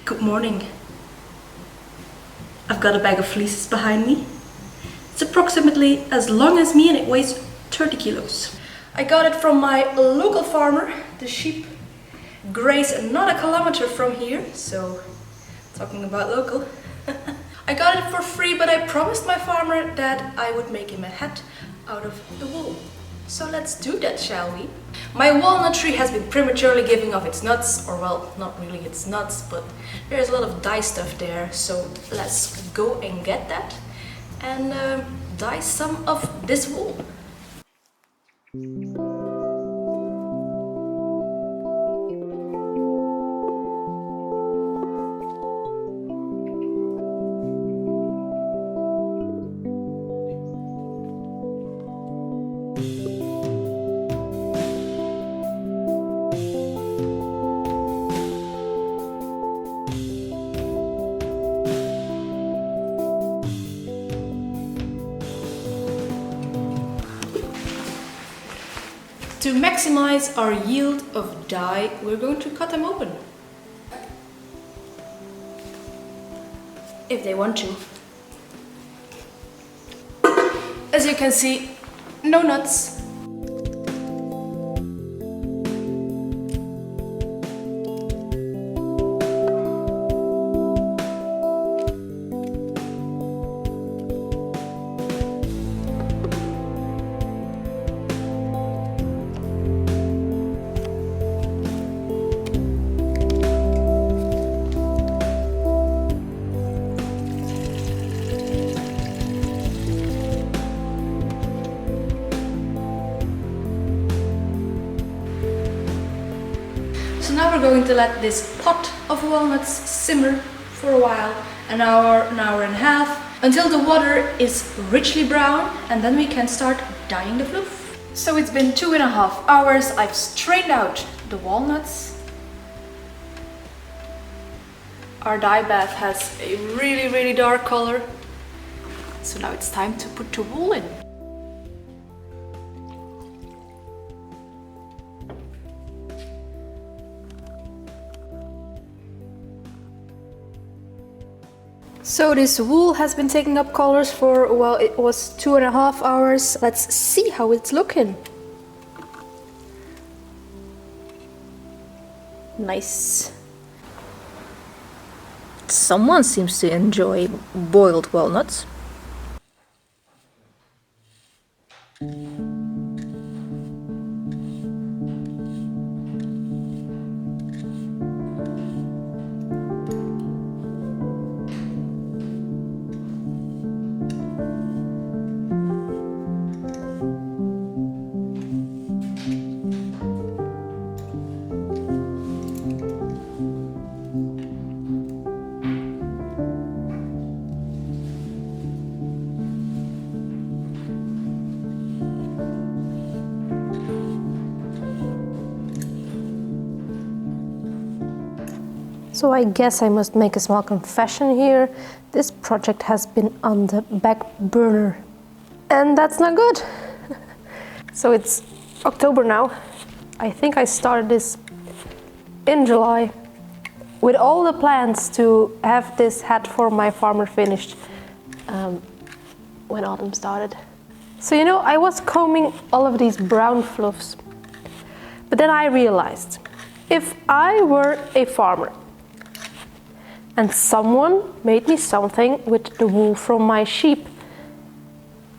Good morning. I've got a bag of fleeces behind me. It's approximately as long as me and it weighs 30 kilos. I got it from my local farmer. The sheep graze not a kilometer from here, so talking about local. I got it for free, but I promised my farmer that I would make him a hat out of the wool. So let's do that, shall we? My walnut tree has been prematurely giving off its nuts, or well, not really its nuts, but there's a lot of dye stuff there, so let's go and get that and dye some of this wool. To maximize our yield of dye, we're going to cut them open. If they want to. As you can see, no nuts. So now we're going to let this pot of walnuts simmer for a while, an hour and a half, until the water is richly brown, and then we can start dyeing the fluff. So it's been 2.5 hours, I've strained out the walnuts. Our dye bath has a really dark color, so now it's time to put the wool in. So this wool has been taking up colors for, well, it was 2.5 hours. Let's see how it's looking. Nice. Someone seems to enjoy boiled walnuts. So I guess I must make a small confession here. This project has been on the back burner, and that's not good. So it's October now. I think I started this in July with all the plans to have this hat for my farmer finished when autumn started. So you know, I was combing all of these brown fluffs, but then I realized if I were a farmer and someone made me something with the wool from my sheep,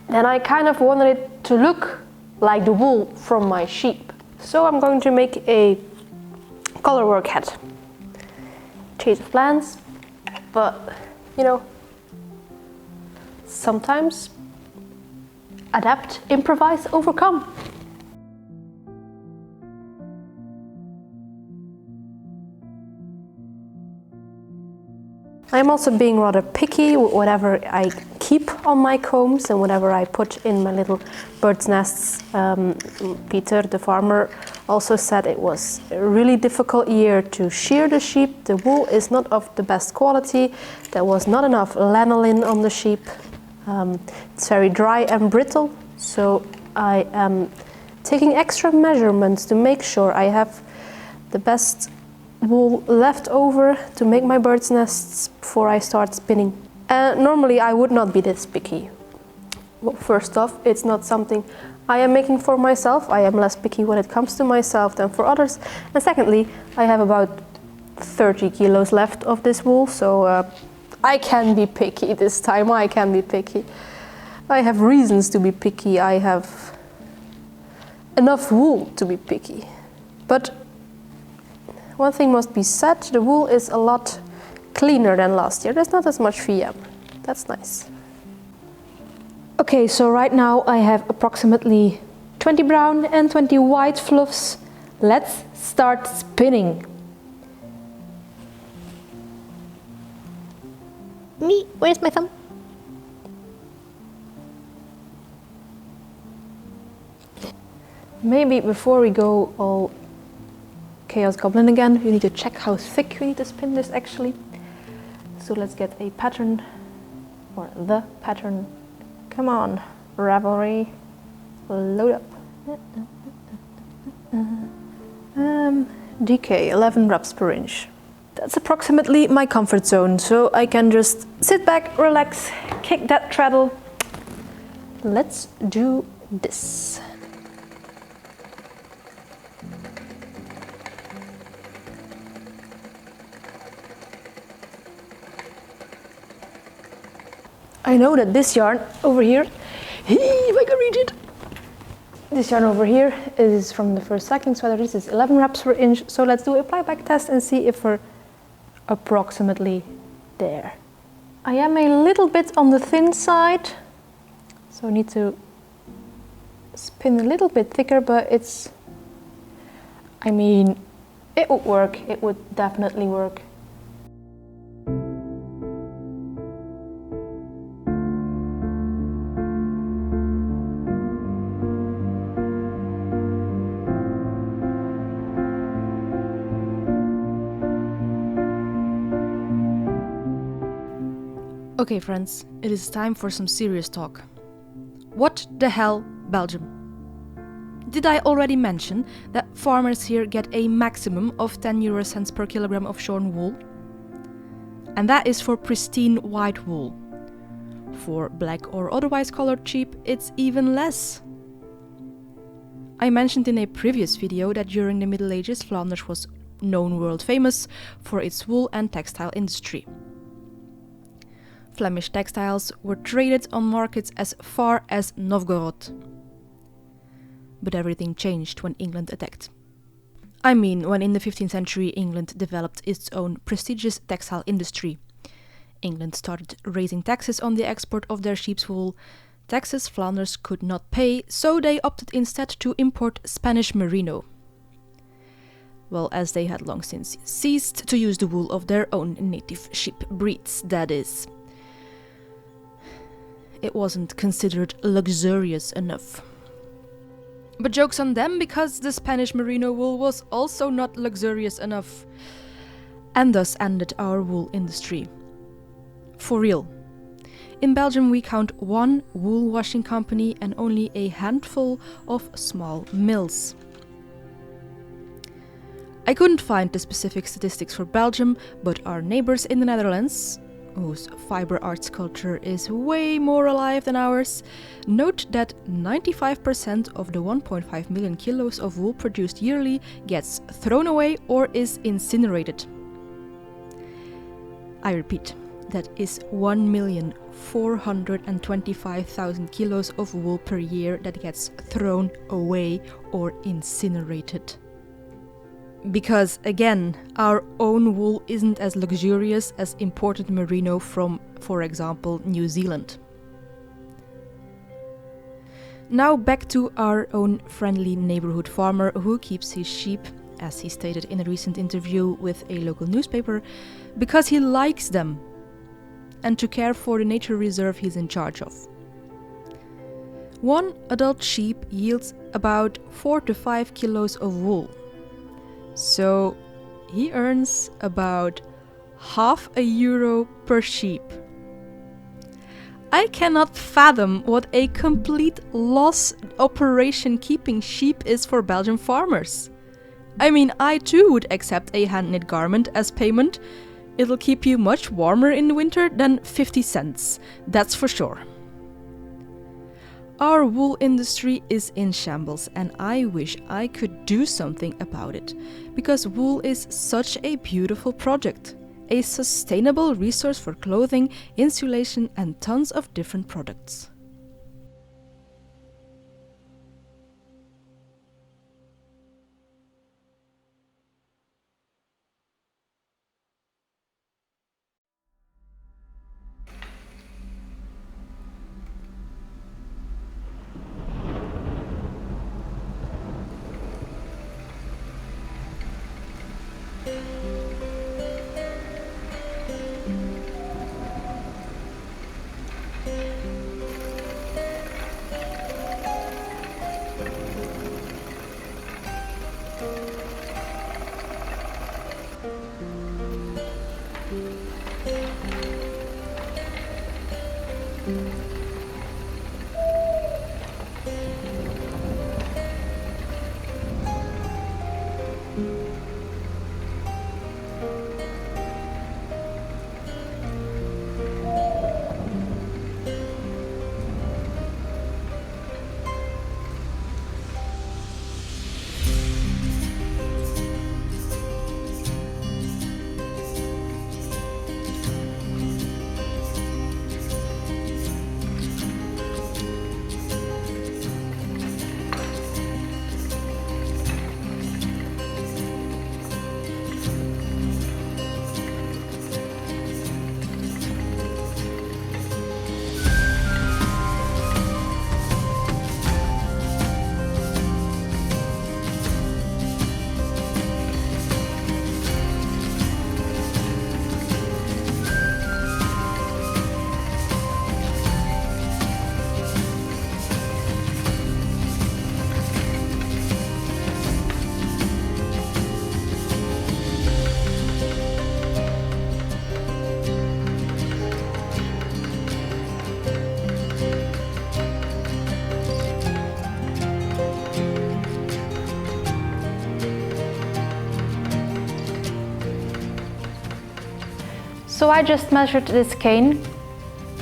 then I kind of wanted it to look like the wool from my sheep. So I'm going to make a colourwork hat. Change of plans, but you know, sometimes adapt, improvise, overcome. I'm also being rather picky with whatever I keep on my combs and whatever I put in my little bird's nests. Peter, the farmer, also said it was a really difficult year to shear the sheep. The wool is not of the best quality. There was not enough lanolin on the sheep. It's very dry and brittle, so I am taking extra measurements to make sure I have the best wool left over to make my bird's nests before I start spinning. Normally I would not be this picky. Well, first off, it's not something I am making for myself. I am less picky when it comes to myself than for others. And secondly, I have about 30 kilos left of this wool, so I can be picky this time. I can be picky. I have reasons to be picky. I have enough wool to be picky. But one thing must be said, the wool is a lot cleaner than last year. There's not as much VM. That's nice. Okay, so right now I have approximately 20 brown and 20 white fluffs. Let's start spinning. Me, where's my thumb? Maybe before we go all Chaos Goblin again, you need to check how thick you need to spin this actually. So let's get a pattern, or the pattern. Come on, Ravelry, load up. DK, 11 reps per inch. That's approximately my comfort zone, so I can just sit back, relax, kick that treadle. Let's do this. I know that this yarn over here, if I can reach it, this yarn over here is from the first stacking sweater. This is 11 reps per inch, so let's do a fly back test and see if we're approximately there. I am a little bit on the thin side, so I need to spin a little bit thicker, but it's, I mean, it would work. It would definitely work. Okay friends, it is time for some serious talk. What the hell, Belgium? Did I already mention that farmers here get a maximum of 10 euro cents per kilogram of shorn wool? And that is for pristine white wool. For black or otherwise colored cheap, it's even less. I mentioned in a previous video that during the Middle Ages Flanders was known world famous for its wool and textile industry. Flemish textiles were traded on markets as far as Novgorod. But everything changed when England attacked. I mean, when in the 15th century England developed its own prestigious textile industry. England started raising taxes on the export of their sheep's wool, taxes Flanders could not pay, so they opted instead to import Spanish merino. Well, as they had long since ceased to use the wool of their own native sheep breeds, that is. It wasn't considered luxurious enough. But joke's on them, because the Spanish merino wool was also not luxurious enough. And thus ended our wool industry. For real. In Belgium we count one wool washing company and only a handful of small mills. I couldn't find the specific statistics for Belgium, but our neighbors in the Netherlands, whose fiber arts culture is way more alive than ours, note that 95% of the 1.5 million kilos of wool produced yearly gets thrown away or is incinerated. I repeat, that is 1,425,000 kilos of wool per year that gets thrown away or incinerated. Because, again, our own wool isn't as luxurious as imported merino from, for example, New Zealand. Now back to our own friendly neighborhood farmer who keeps his sheep, as he stated in a recent interview with a local newspaper, because he likes them and to care for the nature reserve he's in charge of. One adult sheep yields about 4 to 5 kilos of wool. So he earns about €0.5 per sheep. I cannot fathom what a complete loss operation keeping sheep is for Belgian farmers. I mean, I too would accept a hand-knit garment as payment. It'll keep you much warmer in the winter than 50 cents, that's for sure. Our wool industry is in shambles, and I wish I could do something about it, because wool is such a beautiful project, a sustainable resource for clothing, insulation, and tons of different products. So I just measured this cane.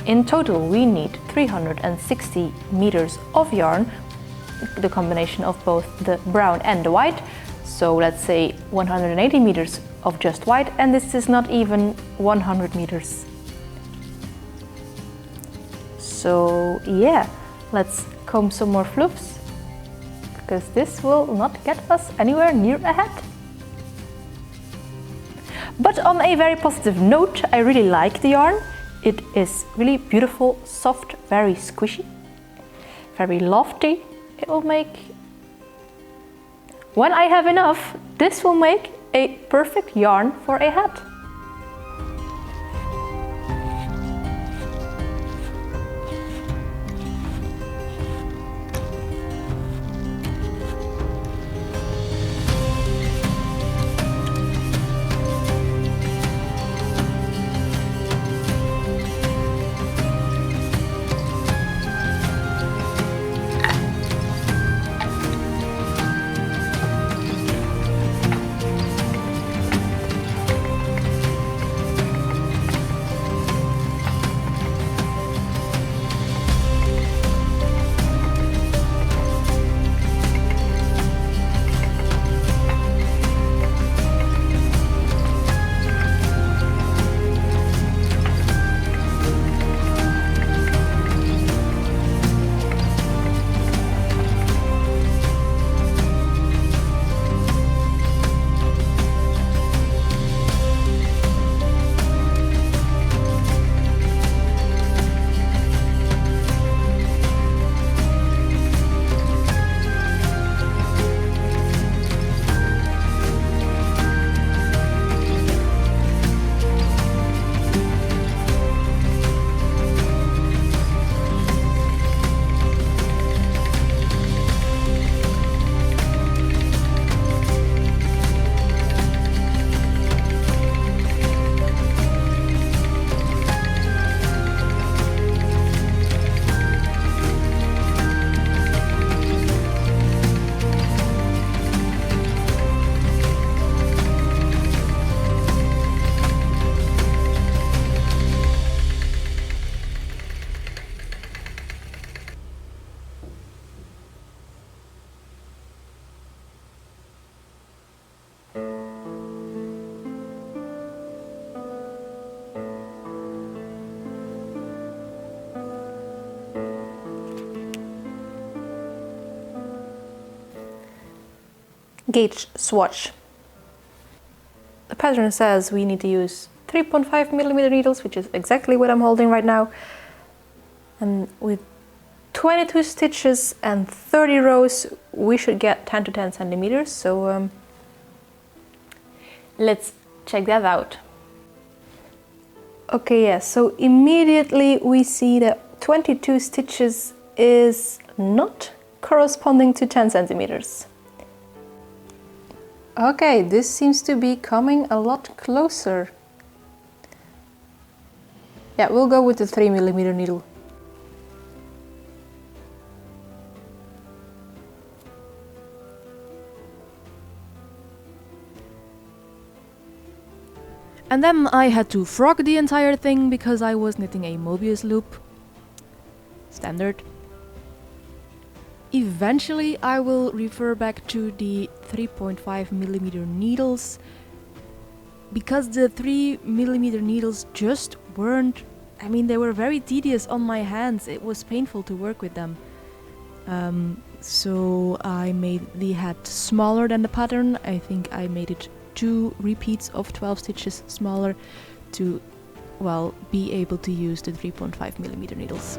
In total we need 360 meters of yarn, the combination of both the brown and the white. So let's say 180 meters of just white, and this is not even 100 meters. So yeah, let's comb some more fluffs, because this will not get us anywhere near a hat. But on a very positive note, I really like the yarn. It is really beautiful, soft, very squishy, very lofty. It will make, when I have enough, this will make a perfect yarn for a hat. gauge swatch. The pattern says we need to use 3.5mm needles, which is exactly what I'm holding right now. And with 22 stitches and 30 rows, we should get 10 to 10 centimeters. So let's check that out. Okay, yeah, so immediately we see that 22 stitches is not corresponding to 10 centimeters. Okay, this seems to be coming a lot closer. Yeah, we'll go with the 3mm needle. And then I had to frog the entire thing because I was knitting a Mobius loop. Standard. Eventually I will refer back to the 3.5mm needles because the 3mm needles just weren't, I mean, they were very tedious on my hands. It was painful to work with them. So I made the hat smaller than the pattern. I think I made it 2 repeats of 12 stitches smaller to, well, be able to use the 3.5mm needles.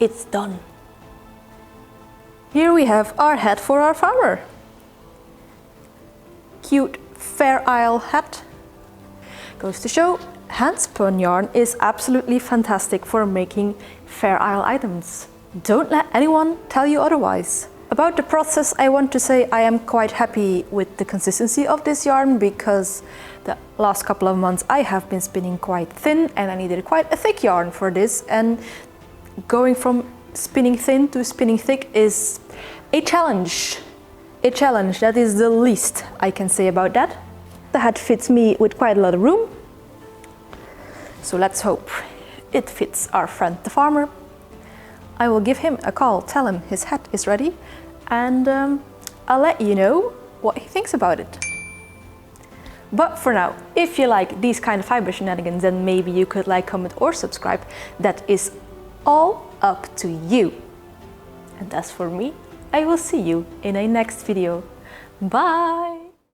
It's done. Here we have our hat for our farmer. Cute fairisle hat. Goes to show, handspun yarn is absolutely fantastic for making fairisle items. Don't let anyone tell you otherwise. About the process, I want to say I am quite happy with the consistency of this yarn because the last couple of months I have been spinning quite thin and I needed quite a thick yarn for this, and going from spinning thin to spinning thick is a challenge. A challenge, that is the least I can say about that. The hat fits me with quite a lot of room. So let's hope it fits our friend the farmer. I will give him a call, tell him his hat is ready, and I'll let you know what he thinks about it. But for now, if you like these kind of fiber shenanigans, then maybe you could like, comment or subscribe. That is all up to you. And as for me, I will see you in a next video. Bye!